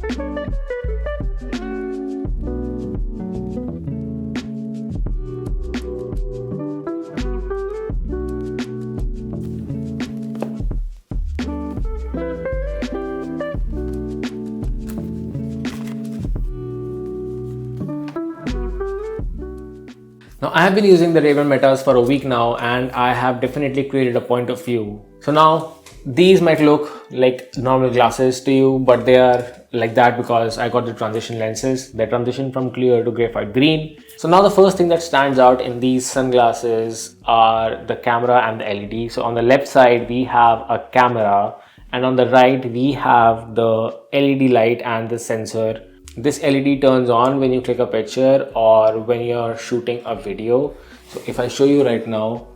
Now I have been using the Ray-Ban Metas for a week now, and I have definitely created a point of view. So now these might look like normal glasses to you, but they are like that because I got the transition lenses. They transition from clear to graphite green. So now the first thing that stands out in these sunglasses are the camera and the LED. So on the left side we have a camera, and on the right we have the LED light and the sensor. This LED turns on when you click a picture or when you're shooting a video. So if I show you right now,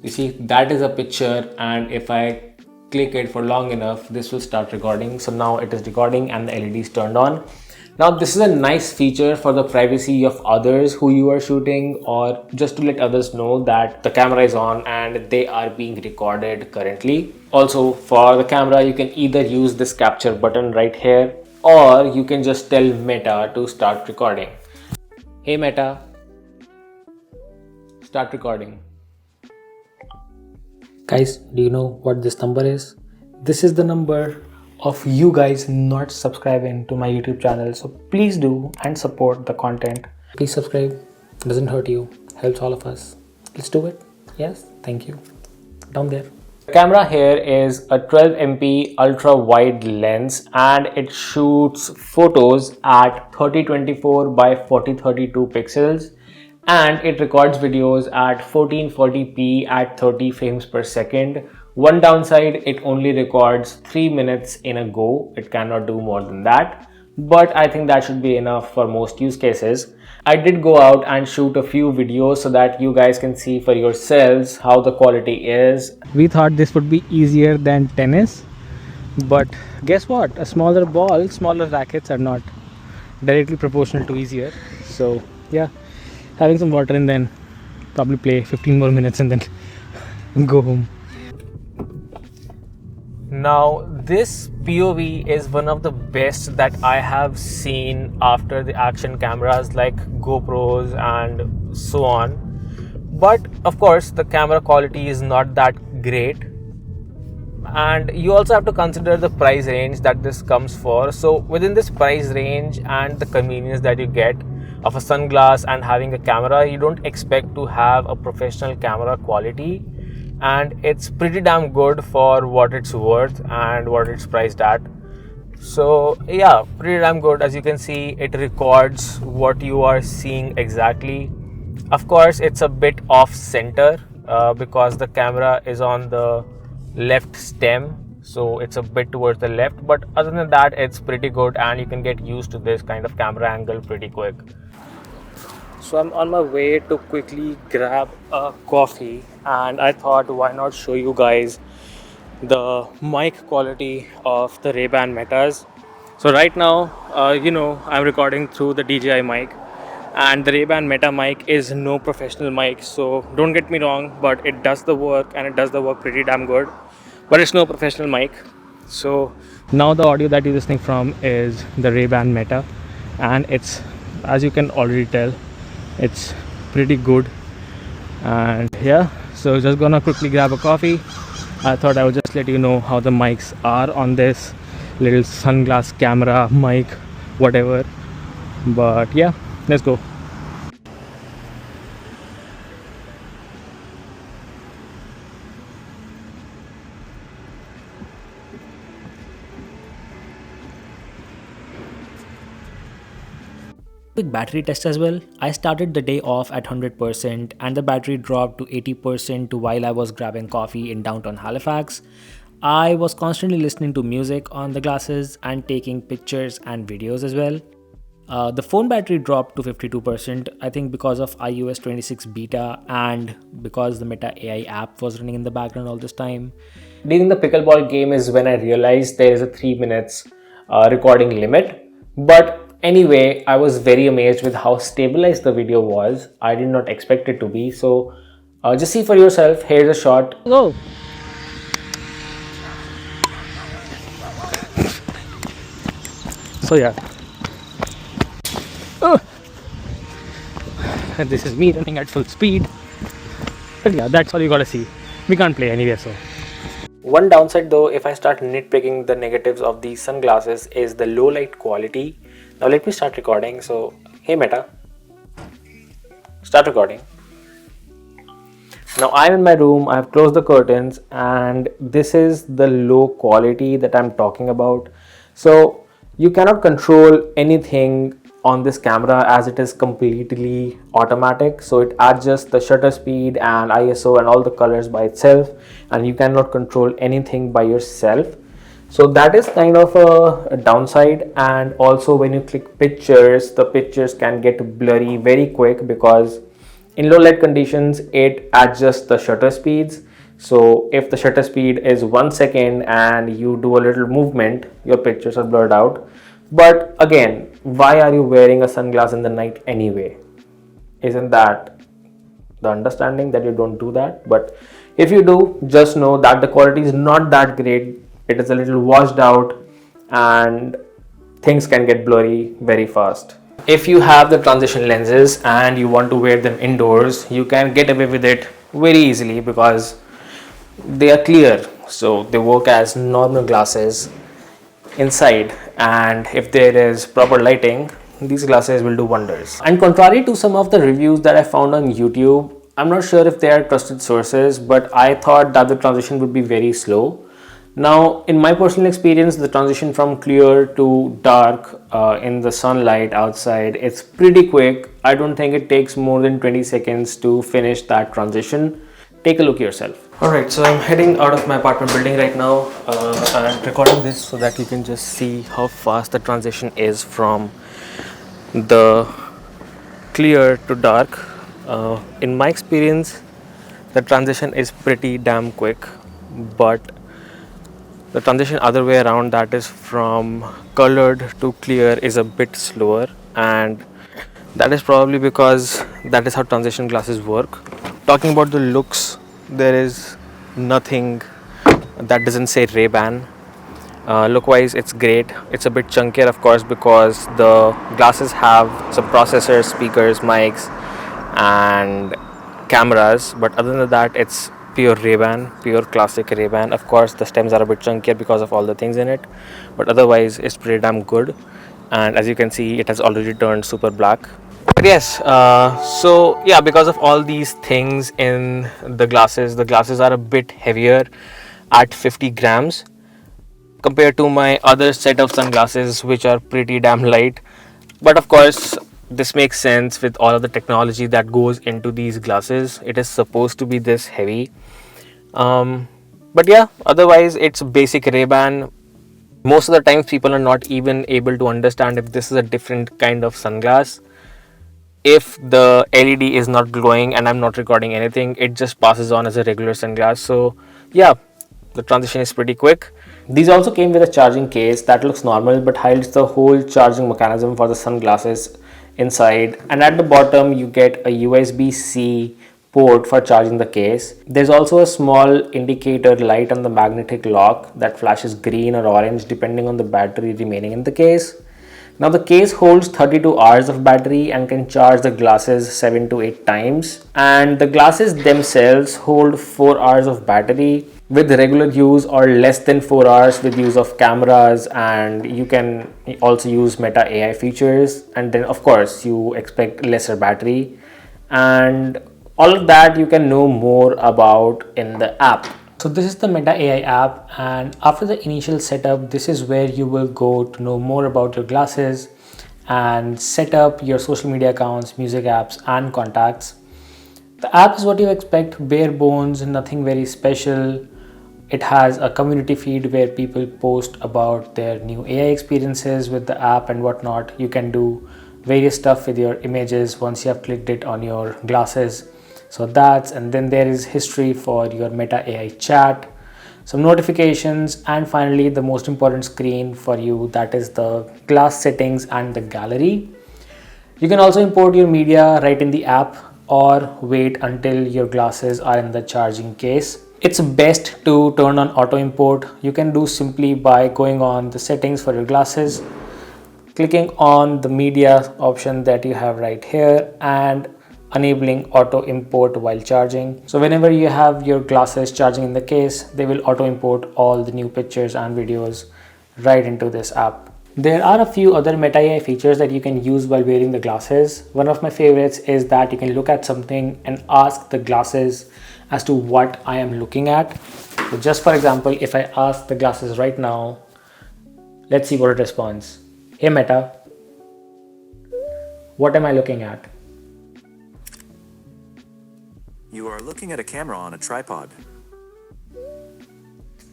you see that is a picture, and if I click it for long enough, this will start recording. So now it is recording and the LED is turned on. Now this is a nice feature for the privacy of others who you are shooting, or just to let others know that the camera is on and they are being recorded currently. Also for the camera, you can either use this capture button right here, or you can just tell Meta to start recording. Hey Meta, start recording. Guys, do you know what this number is? This is the number of you guys not subscribing to my YouTube channel. So please do and support the content. Please subscribe. It doesn't hurt you. Helps all of us. Let's do it. Yes, thank you. Down there. The camera here is a 12 MP ultra wide lens, and it shoots photos at 3024 by 4032 pixels, and it records videos at 1440p at 30 frames per second. One downside, it only records 3 minutes in a go. It cannot do more than that, but I think that should be enough for most use cases. I did go out and shoot a few videos so that you guys can see for yourselves how the quality is. We thought this would be easier than tennis, but guess what? A smaller ball, smaller rackets are not directly proportional to easier. So yeah, having some water and then probably play 15 more minutes and then go home. Now this POV is one of the best that I have seen after the action cameras like GoPros and so on. But of course the camera quality is not that great, and you also have to consider the price range that this comes for. So within this price range and the convenience that you get of a sunglass and having a camera, you don't expect to have a professional camera quality, and it's pretty damn good for what it's worth and what it's priced at. So yeah, pretty damn good. As you can see, it records what you are seeing exactly. Of course it's a bit off center because the camera is on the left stem, so it's a bit towards the left, but other than that it's pretty good, and you can get used to this kind of camera angle pretty quick. So I'm on my way to quickly grab a coffee, and I thought why not show you guys the mic quality of the Ray-Ban Metas. So right now I'm recording through the DJI mic, and the Ray-Ban Meta mic is no professional mic, so don't get me wrong, but it does the work, and it does the work pretty damn good, but it's no professional mic. So now the audio that you're listening from is the Ray-Ban Meta, and it's, as you can already tell, it's pretty good. And yeah, so just gonna quickly grab a coffee. I thought I would just let you know how the mics are on this little sunglass camera mic, whatever. But yeah, let's go. Quick battery test as well. I started the day off at 100% and the battery dropped to 80% while I was grabbing coffee in downtown Halifax. I was constantly listening to music on the glasses and taking pictures and videos as well. The phone battery dropped to 52%, I think because of iOS 26 beta and because the Meta AI app was running in the background all this time. During the pickleball game is when I realized there is a 3 minutes recording limit. But anyway, I was very amazed with how stabilized the video was. I did not expect it to be. So just see for yourself. Here's a shot. Go. So yeah, and this is me running at full speed. But yeah, that's all you gotta see. We can't play anywhere, so. One downside though, if I start nitpicking the negatives of these sunglasses, is the low light quality. Now let me start recording. So, hey Meta, start recording. Now I'm in my room, I've closed the curtains, and this is the low quality that I'm talking about. So you cannot control anything on this camera as it is completely automatic. So it adjusts the shutter speed and ISO and all the colors by itself, and you cannot control anything by yourself. So that is kind of a downside. And also when you click pictures, the pictures can get blurry very quick because in low light conditions it adjusts the shutter speeds. So if the shutter speed is 1 second and you do a little movement, your pictures are blurred out. But again, why are you wearing a sunglass in the night anyway? Isn't that the understanding that you don't do that? But if you do, just know that the quality is not that great. It is a little washed out and things can get blurry very fast. If you have the transition lenses and you want to wear them indoors, you can get away with it very easily because they are clear. So they work as normal glasses inside, and if there is proper lighting, these glasses will do wonders. And contrary to some of the reviews that I found on YouTube, I'm not sure if they are trusted sources, but I thought that the transition would be very slow. Now, in my personal experience, the transition from clear to dark in the sunlight outside, it's pretty quick. I don't think it takes more than 20 seconds to finish that transition. Take a look yourself. Alright, so I'm heading out of my apartment building right now. I'm recording this so that you can just see how fast the transition is from the clear to dark. In my experience, the transition is pretty damn quick, but the transition other way around, that is from colored to clear, is a bit slower, and that is probably because that is how transition glasses work. Talking about the looks, there is nothing that doesn't say Ray-Ban. Look wise, it's great. It's a bit chunkier, of course, because the glasses have some processors, speakers, mics, and cameras, but other than that, it's pure Ray-Ban, pure classic Ray-Ban. Of course, the stems are a bit chunkier because of all the things in it, but otherwise it's pretty damn good. And as you can see, it has already turned super black. But yes, so yeah, because of all these things in the glasses are a bit heavier at 50 grams compared to my other set of sunglasses, which are pretty damn light. But of course, this makes sense with all of the technology that goes into these glasses. It is supposed to be this heavy. But yeah, otherwise it's basic Ray-Ban. Most of the times people are not even able to understand if this is a different kind of sunglass. If the LED is not glowing and I'm not recording anything, it just passes on as a regular sunglass. So yeah, the transition is pretty quick. These also came with a charging case that looks normal but hides the whole charging mechanism for the sunglasses inside, and at the bottom you get a USB-C port for charging the case. There's also a small indicator light on the magnetic lock that flashes green or orange depending on the battery remaining in the case. Now the case holds 32 hours of battery and can charge the glasses 7 to 8 times, and the glasses themselves hold 4 hours of battery with regular use, or less than 4 hours with use of cameras, and you can also use Meta AI features, and then of course you expect lesser battery, and all of that you can know more about in the app. So this is the Meta AI app, and after the initial setup, this is where you will go to know more about your glasses and set up your social media accounts, music apps and contacts. The app is what you expect, bare bones, nothing very special. It has a community feed where people post about their new AI experiences with the app and whatnot. You can do various stuff with your images once you have clicked it on your glasses. So and then there is history for your Meta AI chat, some notifications, and finally the most important screen for you, that is the glass settings and the gallery. You can also import your media right in the app or wait until your glasses are in the charging case. It's best to turn on auto import. You can do simply by going on the settings for your glasses, clicking on the media option that you have right here and enabling auto import while charging. So whenever you have your glasses charging in the case, they will auto import all the new pictures and videos right into this app. There are a few other Meta AI features that you can use while wearing the glasses. One of my favorites is that you can look at something and ask the glasses as to what I am looking at. So just for example, if I ask the glasses right now, let's see what it responds. Hey Meta, what am I looking at? You are looking at a camera on a tripod.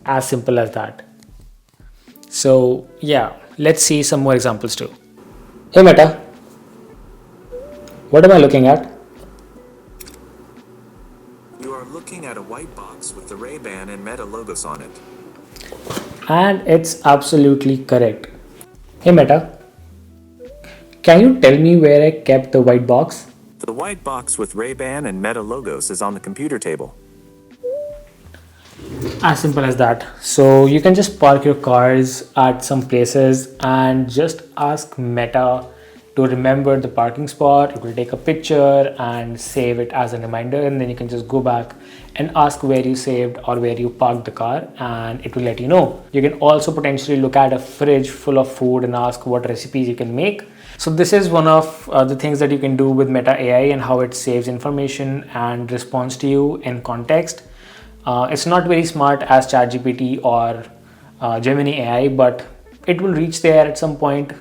As simple as that. So yeah, let's see some more examples too. Hey Meta, what am I looking at? You are looking at a white box with the Ray-Ban and Meta logos on it. And it's absolutely correct. Hey Meta, can you tell me where I kept the white box? The white box with Ray-Ban and Meta logos is on the computer table. As simple as that. So you can just park your cars at some places and just ask Meta to remember the parking spot. It will take a picture and save it as a reminder, and then you can just go back and ask where you saved or where you parked the car, and it will let you know. You can also potentially look at a fridge full of food and ask what recipes you can make. So this is one of the things that you can do with Meta AI and how it saves information and responds to you in context. It's not very smart as ChatGPT or Gemini AI, but it will reach there at some point,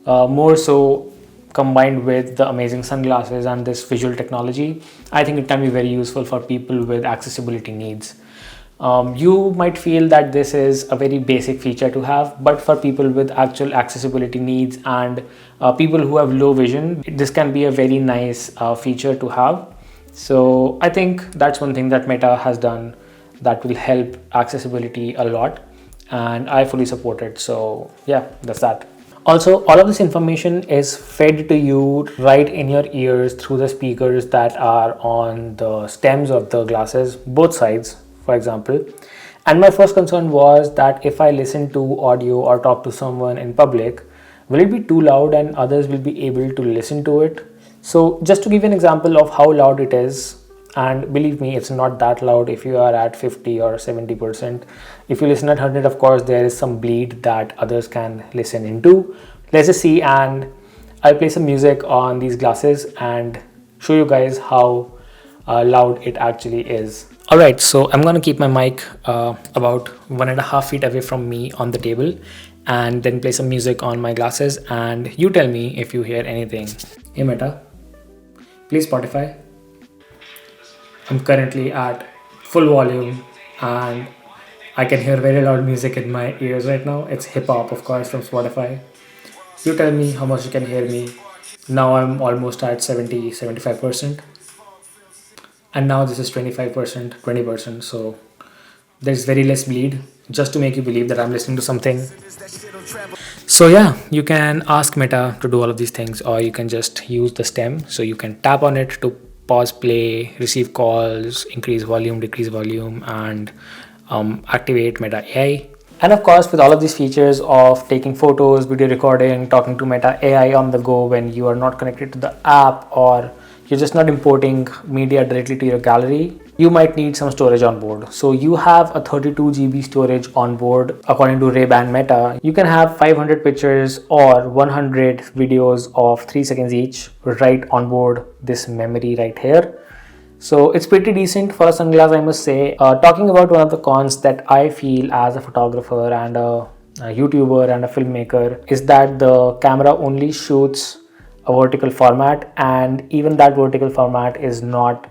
more so combined with the amazing sunglasses and this visual technology. I think it can be very useful for people with accessibility needs. You might feel that this is a very basic feature to have, but for people with actual accessibility needs and people who have low vision, this can be a very nice feature to have. So I think that's one thing that Meta has done that will help accessibility a lot, and I fully support it. So yeah, that's that. Also, all of this information is fed to you right in your ears through the speakers that are on the stems of the glasses, both sides, for example. And my first concern was that if I listen to audio or talk to someone in public, will it be too loud and others will be able to listen to it? So just to give you an example of how loud it is, and believe me, it's not that loud if you are at 50 or 70%. If you listen at 100, of course there is some bleed that others can listen into. Let's just see, and I'll play some music on these glasses and show you guys how loud it actually is. Alright, so I'm gonna keep my mic about 1.5 feet away from me on the table and then play some music on my glasses, and you tell me if you hear anything. Hey Meta, please Spotify. I'm currently at full volume and I can hear very loud music in my ears right now. It's hip hop, of course, from Spotify. You tell me how much you can hear me. Now I'm almost at 75%. And now this is 25%, 20%. So there's very less bleed just to make you believe that I'm listening to something. So yeah, you can ask Meta to do all of these things, or you can just use the stem. So you can tap on it to pause play, receive calls, increase volume, decrease volume, and activate Meta AI. And of course, with all of these features of taking photos, video recording, talking to Meta AI on the go when you are not connected to the app, or you're just not importing media directly to your gallery, you might need some storage on board. So you have a 32 GB storage on board. According to Ray-Ban Meta, you can have 500 pictures or 100 videos of 3 seconds each right on board this memory right here. So it's pretty decent for a sunglass, I must say. Talking about one of the cons that I feel as a photographer and a YouTuber and a filmmaker is that the camera only shoots a vertical format, and even that vertical format is not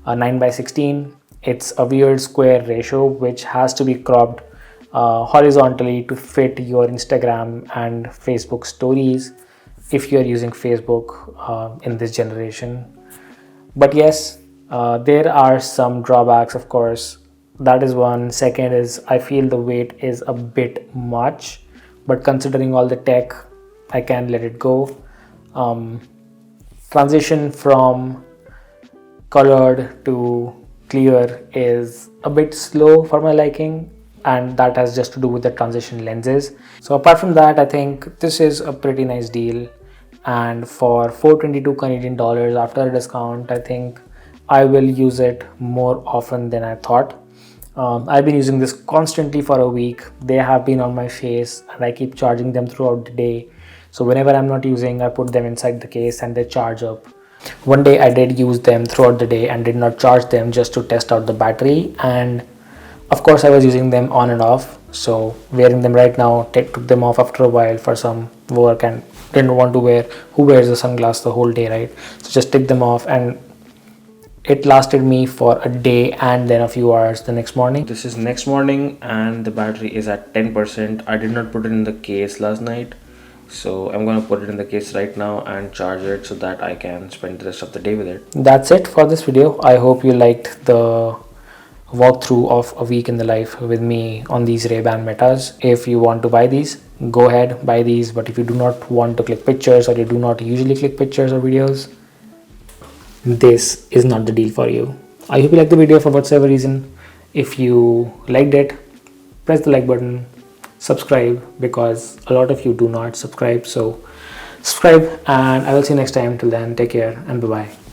a 9:16. It's a weird square ratio which has to be cropped horizontally to fit your Instagram and Facebook stories if you're using Facebook in this generation. But yes, there are some drawbacks, of course. That is one. Second is I feel the weight is a bit much, but considering all the tech, I can let it go. Transition from colored to clear is a bit slow for my liking. and that has just to do with the transition lenses. So apart from that, I think this is a pretty nice deal, and for 422 Canadian dollars after a discount, I think I will use it more often than I thought. I've been using this constantly for a week. They have been on my face and I keep charging them throughout the day. So whenever I'm not using, I put them inside the case and they charge up. One day I did use them throughout the day and did not charge them just to test out the battery, and of course I was using them on and off. So wearing them right now, took them off after a while for some work and didn't want to wear, who wears the sunglasses the whole day, right? So just take them off, and it lasted me for a day and then a few hours the next morning. This is next morning and the battery is at 10%. I did not put it in the case last night, so I'm gonna put it in the case right now and charge it so that I can spend the rest of the day with it. That's it for this video. I hope you liked the walkthrough of a week in the life with me on these Ray-Ban Metas. If you want to buy these, go ahead, buy these. But if you do not want to click pictures, or you do not usually click pictures or videos, this is not the deal for you. I hope you liked the video for whatsoever reason. If you liked it, press the like button, subscribe, because a lot of you do not subscribe. So subscribe, and I will see you next time. Till then, take care and bye bye.